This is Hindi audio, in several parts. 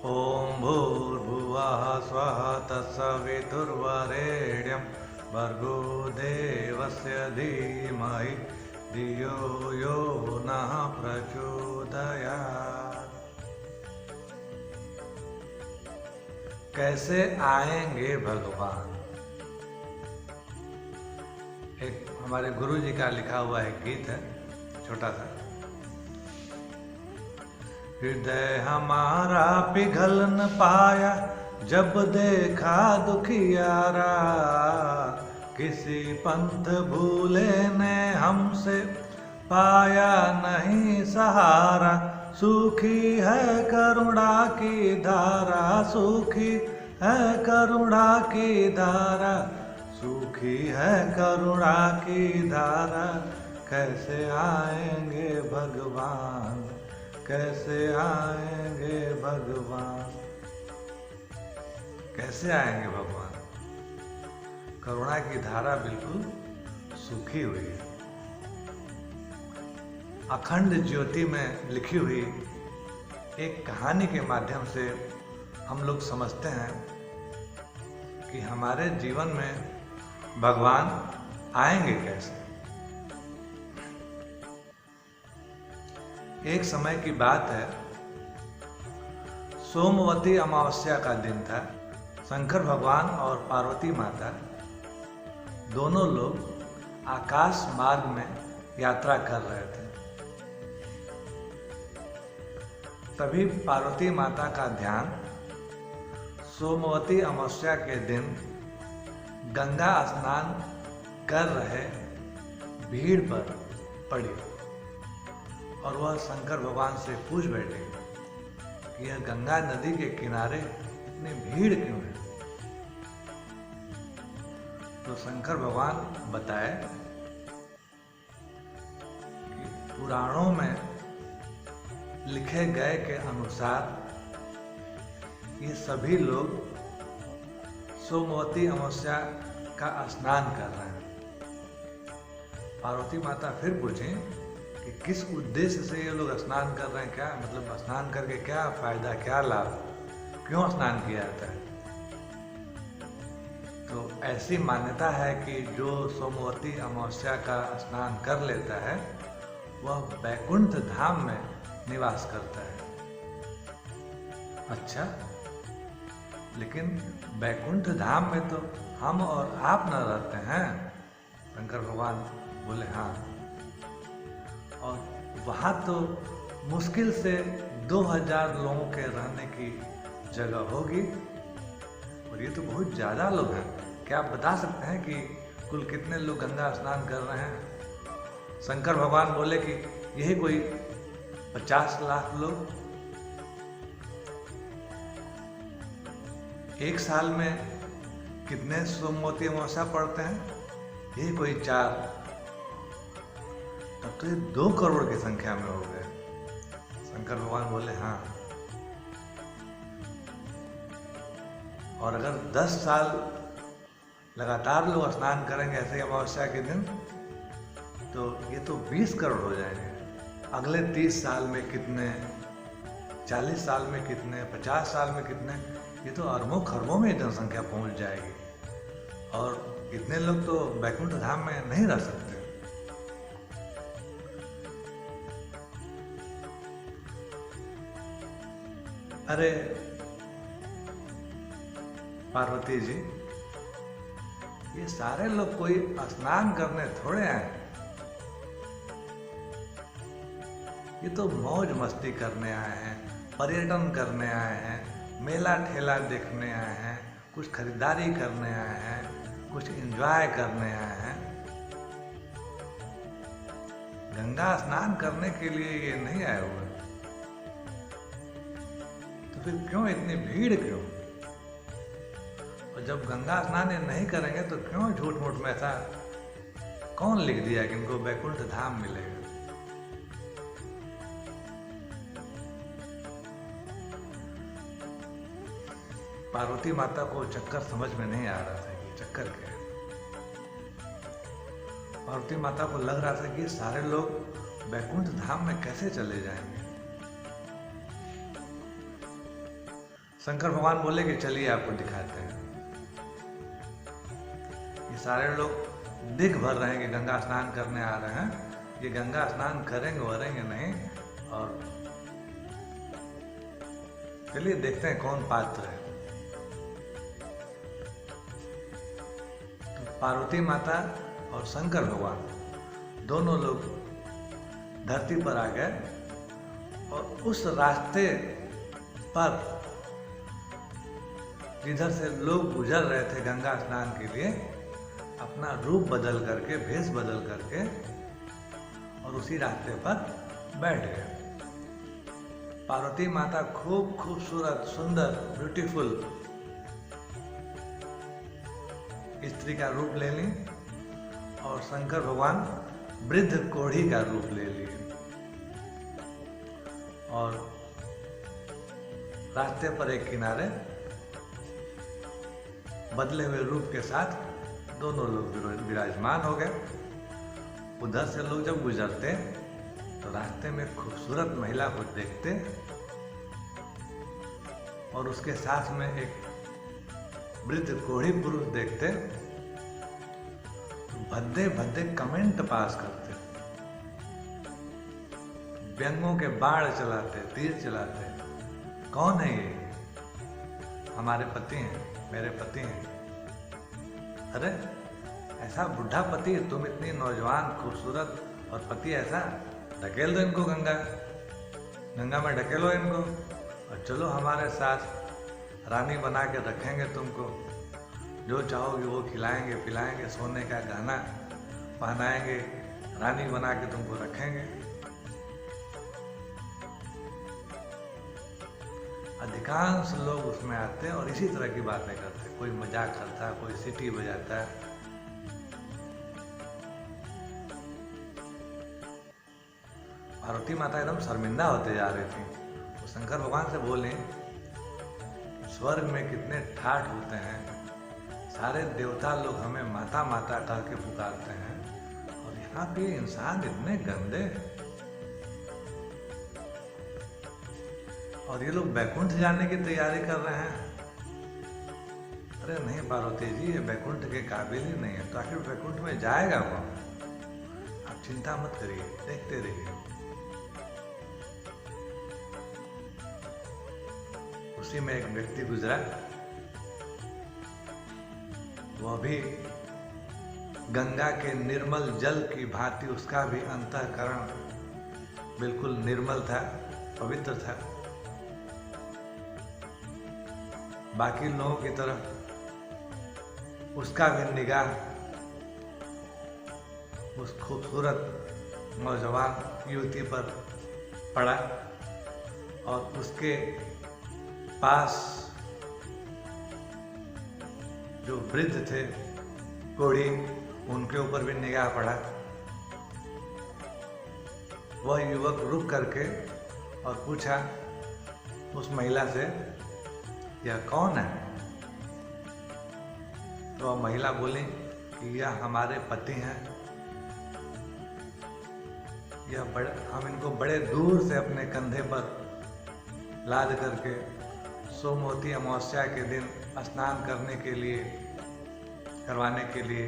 ॐ भूर्भुवः स्वः तत्सवितुर्वरेण्यं भर्गो देवस्य धीमहि धियो यो नः प्रचोदयात्। कैसे आएंगे भगवान। एक हमारे गुरु जी का लिखा हुआ एक गीत है, छोटा सा। हृदय हमारा पिघल न पाया जब देखा दुखियारा, किसी पंथ भूले ने हमसे पाया नहीं सहारा। सूखी है करुणा की धारा, सूखी है करुणा की धारा, सूखी है करुणा की धारा। कैसे आएंगे भगवान, कैसे आएंगे भगवान, कैसे आएंगे भगवान। करुणा की धारा बिल्कुल सूखी हुई है। अखंड ज्योति में लिखी हुई एक कहानी के माध्यम से हम लोग समझते हैं कि हमारे जीवन में भगवान आएंगे कैसे। एक समय की बात है, सोमवती अमावस्या का दिन था। शंकर भगवान और पार्वती माता दोनों लोग आकाश मार्ग में यात्रा कर रहे थे। तभी पार्वती माता का ध्यान सोमवती अमावस्या के दिन गंगा स्नान कर रहे भीड़ पर पड़ी और वह शंकर भगवान से पूछ बैठे कि यह गंगा नदी के किनारे इतनी भीड़ क्यों है। तो शंकर भगवान बताए कि पुराणों में लिखे गए के अनुसार ये सभी लोग सोमवती अमावस्या का स्नान कर रहे हैं। पार्वती माता फिर पूछे कि किस उद्देश्य से ये लोग स्नान कर रहे हैं, क्या मतलब स्नान करके क्या फायदा, क्या लाभ, क्यों स्नान किया जाता है। तो ऐसी मान्यता है कि जो सोमवती अमावस्या का स्नान कर लेता है वह बैकुंठ धाम में निवास करता है। अच्छा, लेकिन बैकुंठ धाम में तो हम और आप न रहते हैं। शंकर भगवान बोले हाँ, और वहाँ तो मुश्किल से 2000 लोगों के रहने की जगह होगी, और ये तो बहुत ज़्यादा लोग हैं। क्या आप बता सकते हैं कि कुल कितने लोग गंगा स्नान कर रहे हैं। शंकर भगवान बोले कि यही कोई 50 लाख लोग। एक साल में कितने सोमवती अमावस्या पड़ते हैं, यही कोई 4। तब तो ये 2 करोड़ की संख्या में हो गए। शंकर भगवान बोले हाँ, और अगर 10 साल लगातार लोग स्नान करेंगे ऐसे अमावस्या के दिन तो ये तो 20 करोड़ हो जाएंगे। अगले 30 साल में कितने, 40 साल में कितने, 50 साल में कितने, ये तो अरबों खरबों में जनसंख्या पहुंच जाएगी। और इतने लोग तो बैकुंठ धाम में नहीं रह सकते। अरे पार्वती जी, ये सारे लोग कोई स्नान करने थोड़े आए, ये तो मौज मस्ती करने आए हैं, पर्यटन करने आए हैं, मेला ठेला देखने आए हैं, कुछ खरीदारी करने आए हैं, कुछ एंजॉय करने आए हैं। गंगा स्नान करने के लिए ये नहीं आए हुए। तो फिर क्यों इतनी भीड़ क्यों। और जब गंगा स्नान ये नहीं करेंगे तो क्यों झूठ मूठ में ऐसा कौन लिख दिया कि इनको बैकुंठ धाम मिलेगा। पार्वती माता को चक्कर समझ में नहीं आ रहा था कि चक्कर क्या है। पार्वती माता को लग रहा था कि सारे लोग बैकुंठ धाम में कैसे चले जाएंगे। शंकर भगवान बोले कि चलिए आपको दिखाते हैं। ये सारे लोग दिख भर रहे हैं कि गंगा स्नान करने आ रहे हैं, ये गंगा स्नान करेंगे वरेंगे नहीं। और चलिए देखते हैं कौन पात्र है। तो पार्वती माता और शंकर भगवान दोनों लोग धरती पर आ गए और उस रास्ते पर जिधर से लोग गुजर रहे थे गंगा स्नान के लिए, अपना रूप बदल करके, भेष बदल करके और उसी रास्ते पर बैठ गए। पार्वती माता खूब खूबसूरत, सुंदर, ब्यूटीफुल स्त्री का रूप ले ली और शंकर भगवान वृद्ध कोढ़ी का रूप ले लिए और रास्ते पर एक किनारे बदले हुए रूप के साथ दोनों लोग विराजमान हो गए। उधर से लोग जब गुजरते तो रास्ते में खूबसूरत महिला को देखते और उसके साथ में एक वृद्ध कोढ़ी पुरुष देखते, भद्दे भद्दे कमेंट पास करते, व्यंगों के बाढ़ चलाते, तीर चलाते। कौन है ये? हमारे पति हैं, मेरे पति हैं। अरे ऐसा बुढ़ा पति, तुम इतनी नौजवान खूबसूरत और पति ऐसा, ढकेल दो इनको गंगा में ढकेलो इनको और चलो हमारे साथ, रानी बना के रखेंगे तुमको, जो चाहोगे वो खिलाएंगे पिलाएंगे, सोने का गहना पहनाएंगे, रानी बना के तुमको रखेंगे। अधिकांश लोग उसमें आते हैं और इसी तरह की बातें करते हैं। कोई मजाक करता है, कोई सीटी बजाता है। पार्वती माता एकदम शर्मिंदा होते जा रही थी। तो शंकर भगवान से बोले, स्वर्ग में कितने ठाठ होते हैं, सारे देवता लोग हमें माता माता कह के पुकारते हैं और यहाँ पे इंसान इतने गंदे, और ये लोग बैकुंठ जाने की तैयारी कर रहे हैं। अरे नहीं पार्वती जी, ये बैकुंठ के काबिल ही नहीं है, तो आखिर बैकुंठ में जाएगा कौन? आप चिंता मत करिए, देखते रहिए। उसी में एक व्यक्ति गुजरा, वह भी गंगा के निर्मल जल की भांति, उसका भी अंतःकरण बिल्कुल निर्मल था, पवित्र था। बाकी लोगों की तरह उसका भी निगाह उस खूबसूरत नौजवान युवती पर पड़ा और उसके पास जो वृद्ध थे कोढ़ी, उनके ऊपर भी निगाह पड़ा। वह युवक रुक करके और पूछा उस महिला से, यह कौन है? तो वह महिला बोली कि यह हमारे पति हैं, हम इनको बड़े दूर से अपने कंधे पर लाद करके सोमवती अमावस्या के दिन स्नान करवाने के लिए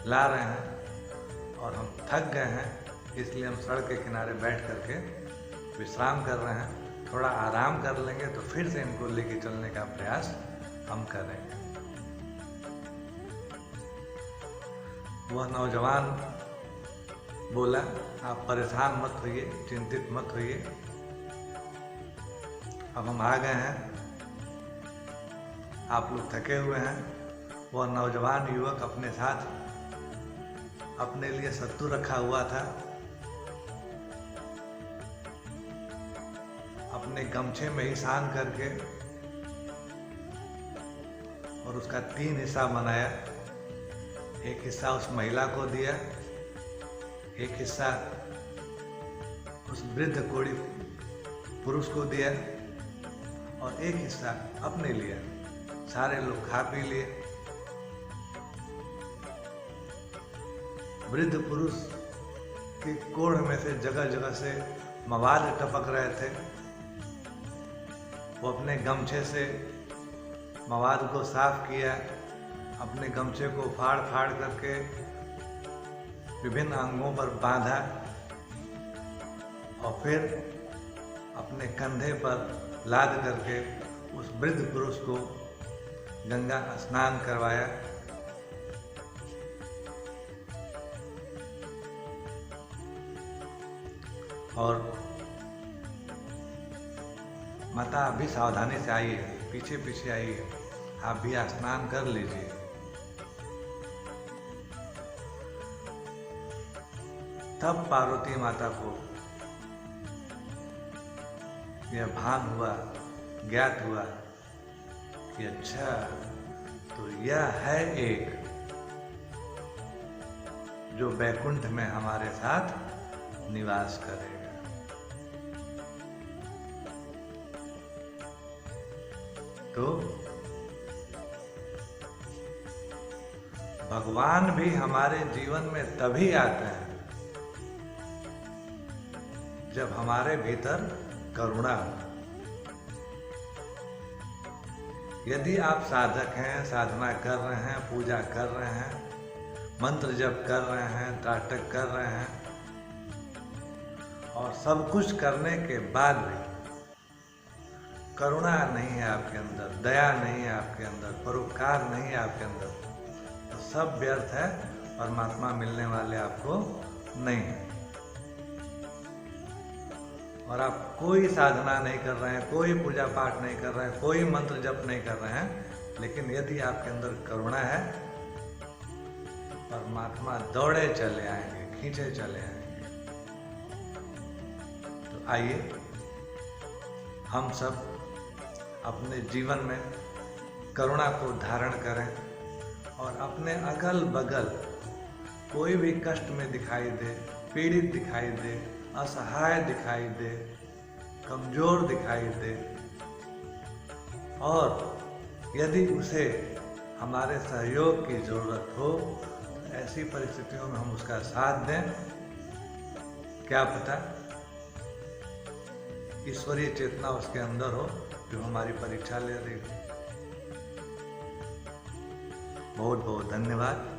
ला रहे हैं और हम थक गए हैं, इसलिए हम सड़क के किनारे बैठ करके विश्राम कर रहे हैं। थोड़ा आराम कर लेंगे तो फिर से इनको लेके चलने का प्रयास हम करेंगे। वह नौजवान बोला, आप परेशान मत होइए, चिंतित मत होइए, अब हम आ गए हैं, आप लोग थके हुए हैं। वह नौजवान युवक अपने साथ अपने लिए सत्तू रखा हुआ था, अपने गमछे में ही सान करके और उसका 3 हिस्सा बनाया। एक हिस्सा उस महिला को दिया, एक हिस्सा उस वृद्ध कोढ़ी पुरुष को दिया और एक हिस्सा अपने लिया। सारे लोग खा पी लिए। वृद्ध पुरुष की कोढ़ में से जगह जगह से मवाद टपक रहे थे। वो अपने गमछे से मवाद को साफ किया, अपने गमछे को फाड़ फाड़ करके विभिन्न अंगों पर बांधा और फिर अपने कंधे पर लाद करके उस वृद्ध पुरुष को गंगा स्नान करवाया। और माता आप भी सावधानी से आइए, पीछे पीछे आइए, आप भी स्नान कर लीजिए। तब पार्वती माता को यह भान हुआ, ज्ञात हुआ कि अच्छा तो यह है एक जो बैकुंठ में हमारे साथ निवास करेगा। तो भगवान भी हमारे जीवन में तभी आते हैं जब हमारे भीतर करुणा हो। यदि आप साधक हैं, साधना कर रहे हैं, पूजा कर रहे हैं, मंत्र जप कर रहे हैं, त्राटक कर रहे हैं और सब कुछ करने के बाद भी करुणा नहीं है आपके अंदर, दया नहीं है आपके अंदर, परोपकार नहीं है आपके अंदर, तो सब व्यर्थ है, परमात्मा मिलने वाले आपको नहीं है। और आप कोई साधना नहीं कर रहे हैं, कोई पूजा पाठ नहीं कर रहे हैं, कोई मंत्र जप नहीं कर रहे हैं, लेकिन यदि आपके अंदर करुणा है, परमात्मा दौड़े चले आएंगे, खींचे चले आएंगे। तो आइए हम सब अपने जीवन में करुणा को धारण करें और अपने अगल बगल कोई भी कष्ट में दिखाई दे, पीड़ित दिखाई दे, असहाय दिखाई दे, कमजोर दिखाई दे, और यदि उसे हमारे सहयोग की जरूरत हो तो ऐसी परिस्थितियों में हम उसका साथ दें। क्या पता ईश्वरीय चेतना उसके अंदर हो जो हमारी परीक्षा ले रही हो। बहुत बहुत धन्यवाद।